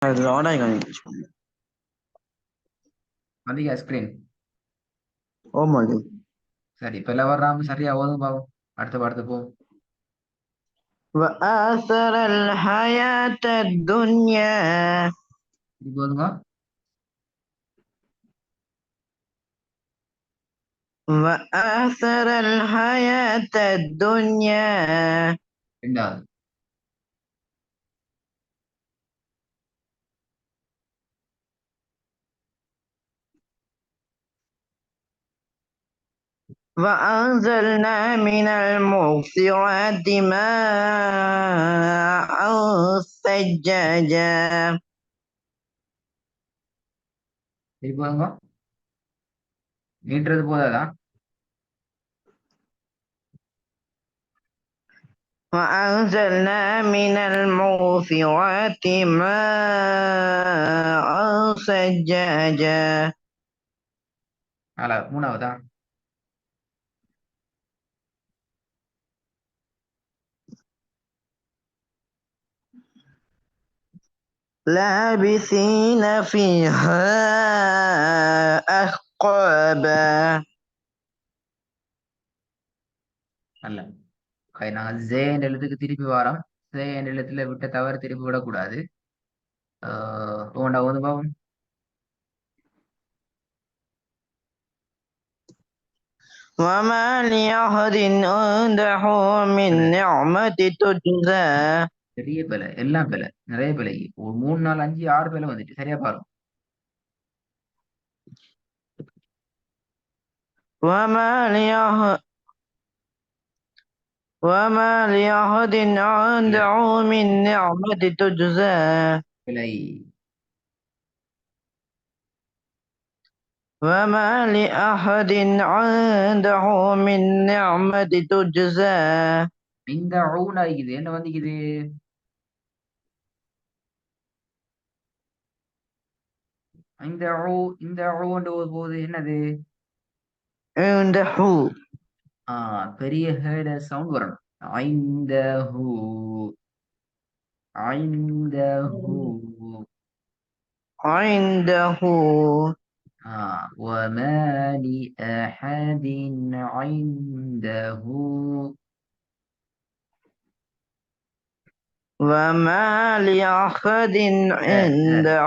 அதுல ஆன் ஆகி வந்தீங்க ஸ்கிரீன். ஓமாண்டி. சரி, இப்ப எல்லாம் வர்றாம சரியா ஓதும் பாவம். அடுத்த பாடத்து போ. وآثر الحياة الدنيا இது போதுங்க. وآثر الحياة الدنيا ரெண்டாவது. وأنزلنا من المعصرات ماء ثجاجا இது போதுங்க. நீட்டுறது போதாதா? وأنزلنا من المعصرات ماء ثجاجا மூணாவதா? لابثين فيها أحقابا அல்ல. நான் ஜே என்ற எழுத்துக்கு திருப்பி வரோம். ஜே என்ற எழுத்துல விட்ட தவறு திருப்பி விடக்கூடாது. ஓது பாவம். وما لأحد عنده من نعمة تجزى பெரிய பிழை, எல்லாம் பிழை, நிறைய பிழை. ஒரு 3 4 5 6 பிழை வந்துட்டு. சரியா பாருங்க. وما لأحد இல்ல, عنده من نعمة تجزى பிழை. وما لأحد عنده من نعمة تجزى இந்த ஊனா இருக்குது என்ன வந்துக்குது? இந்த இந்த ஊன்ற போது என்னது? عنده பெரிய ஹேட சவுண்ட் வரணும். ஐந்த ஹூ, ஐந்த ஹூ. عنده وما لأحد عنده. وما لأحد عنده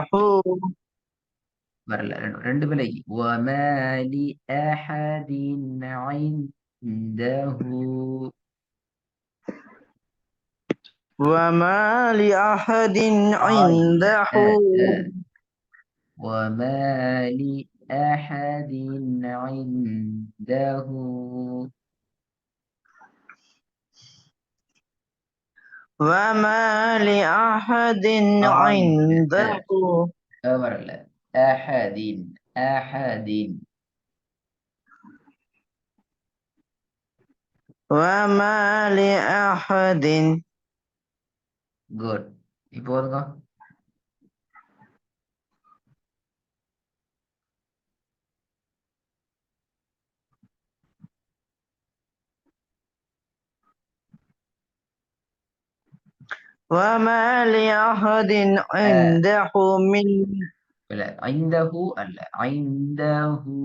வரல. ரெண்டு பிள்ளைக்கு وما لأحد عنده. وما لأحد இல்ல. عنده وما لأحد عنده. وما لأحد இல்ல. عنده வரல. أحد. أحد. وما لأحد குட். இப்போ வருங்க. وما لأحد عنده من இல்ல, ஐந்தஹு அல்ல, ஐந்தஹு.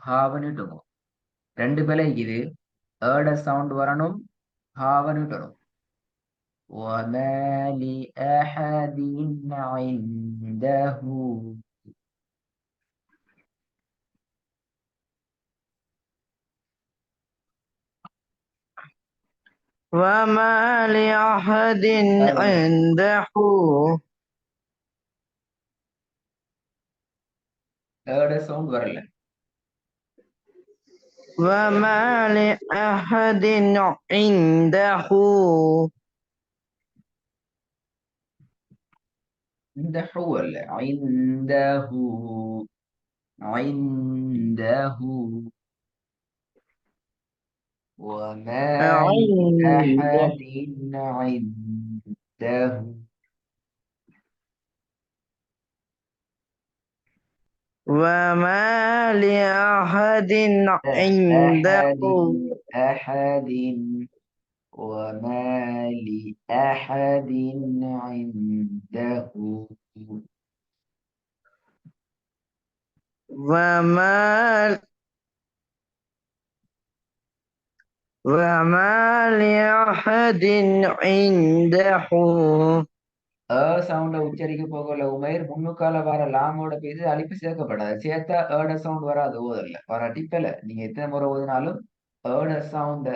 ஹாவனிட்டுங்க. ரெண்டு பேல இது ஏட சவுண்ட் வரணும், ஹாவனிட்டணும். وما لأحد عنده. وما لأحد عنده ஏட சவுண்ட் வரல. وما لأحد عنده இந்த ஹூ அல்ல, ஐந்தஹு. ஐந்தஹு. وما عنده لأحد عنده. وما لأحد عنده أحد. أحد. وما لأحد عنده. وما وما لأحد عنده சவுண்ட உச்சரிக்க போகல உமேர் முன்னுக்கால வர லாமோட பேசி அழிப்பு சேர்க்கப்படாது சேர்த்தா ஏட சவுண்ட் வராது ஓதல்ல வராட்டி பெல நீங்க எத்தனை முறை ஓதினாலும் ஏட சவுண்ட்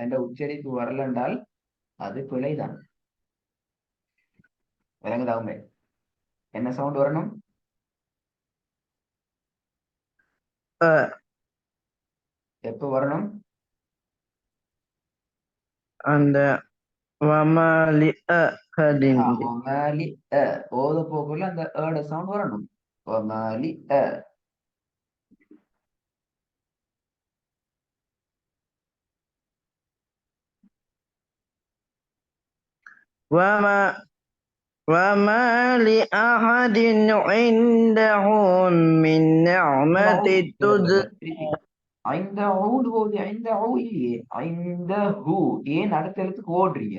என்ற உச்சரிப்பு வரலென்றால் அது பிழைதான். விளங்குதா உமேர்? என்ன சவுண்ட் வரணும்? எப்ப வரணும்? அந்த وما لأحد ஒமாலி ஓத போகல அந்த ஏட சவுண்ட் வரணும். ஒமாலி وما وما لأحد عنده من نعمة تجزى ஐந்த ஊடு போகுது ஐந்த ஊ இல்லையே ஐந்த ஹூ ஏன் அடுத்த எழுத்துக்கு ஓடுறீங்க?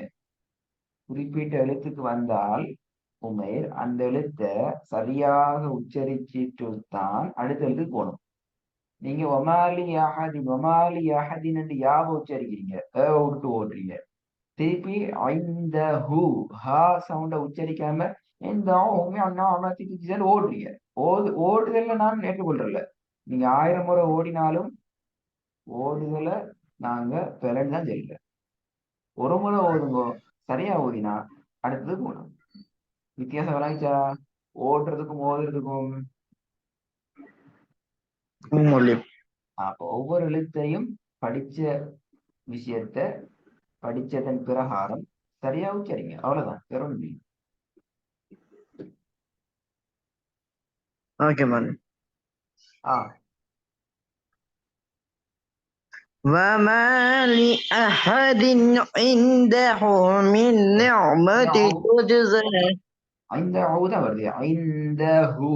குறிப்பிட்ட எழுத்துக்கு வந்தால் உமேர் அந்த எழுத்தை சரியாக உச்சரிச்சிட்டு தான் அடுத்த எழுத்துக்கு போகணும். நீங்க ஒமாலி யாஹதின் என்று யாவ உச்சரிக்கிறீங்க விட்டு ஓடுறீங்க. திருப்பி ஐந்த ஹூ ஹா சவுண்ட உச்சரிக்காம இந்த ஓடுறீங்க. ஓடுதல்ல நான் ஏற்றுக்கொள்றல. நீங்க 1000 முறை ஓடினாலும் ஓடுதலை நாங்க பிறன்னு தான் தெரியல. ஒரு முறை ஓதுங்கோ சரியா ஓதினா அடுத்தது போகணும். வித்தியாசம் விளைச்சா ஓடுறதுக்கும் ஓதுறதுக்கும். அப்போ ஒவ்வொரு எழுத்தையும் படிச்ச விஷயத்த படிச்சதன் பிரகாரம் சரியா உச்சரிங்க. அவ்வளவுதான், வேற ஒண்ணும் இல்லை. Okay ma'am. وما لأحد عنده من نعمة تجزى ஐந்த ஹூ தான் வருது. ஐந்த ஹூ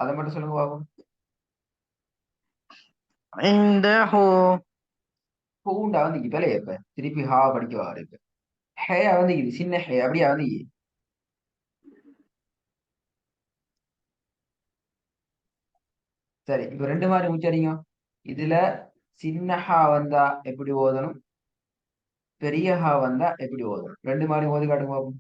அதை மட்டும் சொல்லுங்க பாபு. عنده ஹூண்டா வந்து இப்ப இப்ப திருப்பி ஹா படிக்க வாரு. இப்ப ஹேயா வந்து இது சின்ன ஹே அப்படியா வந்து சரி. இப்ப ரெண்டு மாதிரி உச்சரிங்க. இதுல சின்ன ஹா வந்தா எப்படி ஓதணும், பெரிய ஹா வந்தா எப்படி ஓதணும், ரெண்டு மாதிரி ஓதி காட்டுங்க பாப்போம்.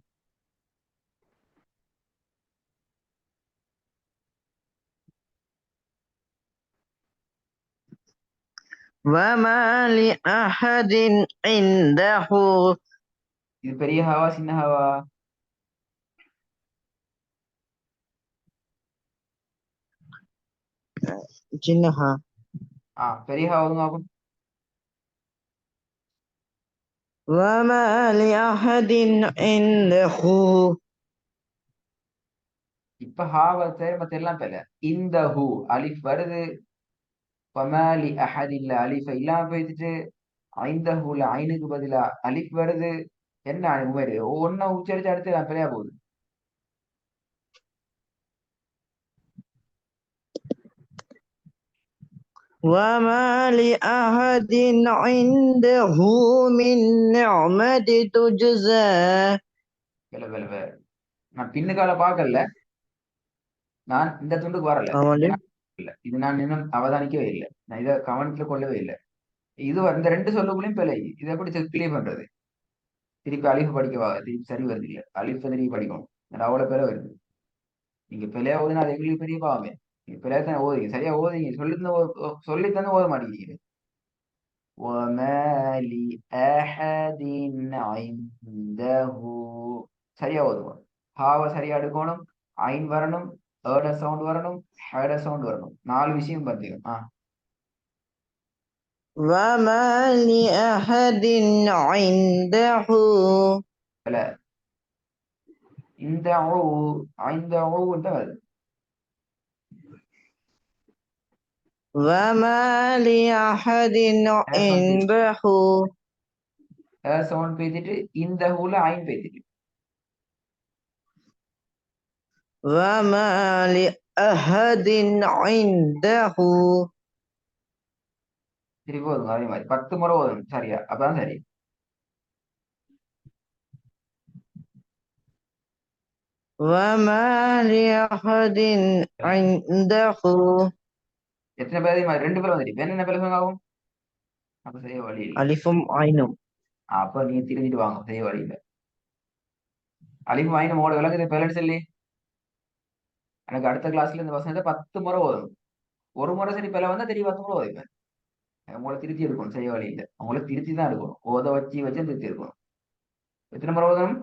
وما لأحد عنده இது பெரிய ஹாவா சின்ன ஹாவா? جنها பெரிய ஹா ஓதுங்க பாப்போம். وما لأحد عنده இப்ப ஹாவை மத்த எல்லாம் பெல. இந்த ஹூ அலிஃப் வருது. பமாலி அஹத் இல்ல அலிஃப இல்லாம போயிட்டு ஐந்த ஹூல ஐனுக்கு பதிலா அலிஃப் வருது. என்ன உமரு ஒவ்வொன்னா உச்சரிச்சு அடுத்து பெரியா போகுது. وما لأحد عنده من نعمة تجزى வேலை வேலை வேலை. நான் பின்னுக்கால பார்க்கல, நான் இந்த துண்டுக்கு வரல. இல்ல இது நான் இன்னும் அவதானிக்கவே இல்லை, நான் இதை கவனத்துல கொள்ளவே இல்லை. இது இந்த ரெண்டு சொல்லுக்குள்ளயும் பிழை. இதை எப்படி கிளியர் பண்றது? திருப்பி அலிஃப் படிக்கவா? திருப்பி சரி வருது இல்ல, அலிஃப் திருப்பி படிக்கணும். அவ்வளவு பிழை வருது. நீங்க பிழையா ஓதுனா அது எங்களுக்கு பெரிய பாவமே. நீங்க பிழையா தானே ஓதுங்க, சரியா ஓதுங்க. சொல்லித்தந்து ஓத மாட்டேங்கிறீங்க. وما لأحد عنده சரியா ஓதுவோம். ஹாவை சரியா எடுக்கணும், ஐன் வரணும், ஏட சவுண்ட் வரணும், ஹேட சவுண்ட் வரணும். 4 விஷயம் பார்த்தீங்க. وما لأحد عنده இந்த ஐந்த வருது. وما لأحد عنده சவுண்ட் பேசிட்டு இந்த ஹூல ஐன் பேசிட்டு وما لأحد عنده திருப்பி ஓதுங்க. அதே மாதிரி 10 முறை ஓதுங்க சரியா, அப்பதான் சரி. وما لأحد عنده எத்தனை பேர் ரெண்டு பேரும் வந்துட்டு என்ன பேர் ஆகும் அப்ப செய்ய வழி இல்லை ألف عين அப்ப நீங்க திரும்பிட்டு வாங்க செய்ய வழி இல்லை அலிஃபும் ஐனும் உங்களோட விளக்குது பேலன்ஸ் இல்லையே எனக்கு அடுத்த கிளாஸ்ல இந்த வசனத்தை 10 முறை ஓதும் ஒரு முறை சரி பிள்ளை வந்தா தெரிய 10 முறை ஓதிப்பேன் உங்களை திருத்தி எடுக்கணும் செய்ய வழி இல்லை உங்களை திருத்தி தான் எடுக்கணும் ஓத வச்சு வச்சு திருத்தி எடுக்கணும் எத்தனை முறை ஓதணும்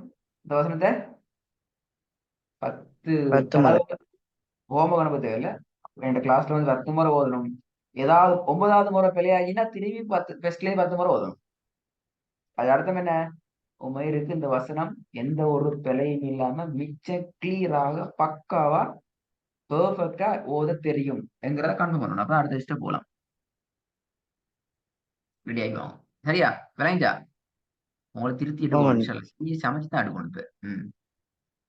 இந்த வசனத்தை 10 பத்து முறை தடவை ஹோம கணக்கு தேவையில்ல என் கிளாஸ்ல வந்து 10 முறை ஓதணும் ஏதாவது 9வது முறை பிழையாகினா திரும்பி 10 முறை ஓதணும் அது அர்த்தம் என்ன உமைருக்கு இந்த வசனம் எந்த ஒரு பிழையும் இல்லாம மிச்ச கிளியராக பக்காவா பெர்ஃபெக்டா ஓத தெரியும் என்கிறத கன்ஃபார்ம் பண்ணணும் அப்ப அடுத்த ஸ்டெப் போலாம் ரெடி ஆகிக்குவாங்க சரியா விளைஞ்சா உங்களை திருத்தி எடுக்கணும் சமைச்சு தான் எடுக்கணும் இப்ப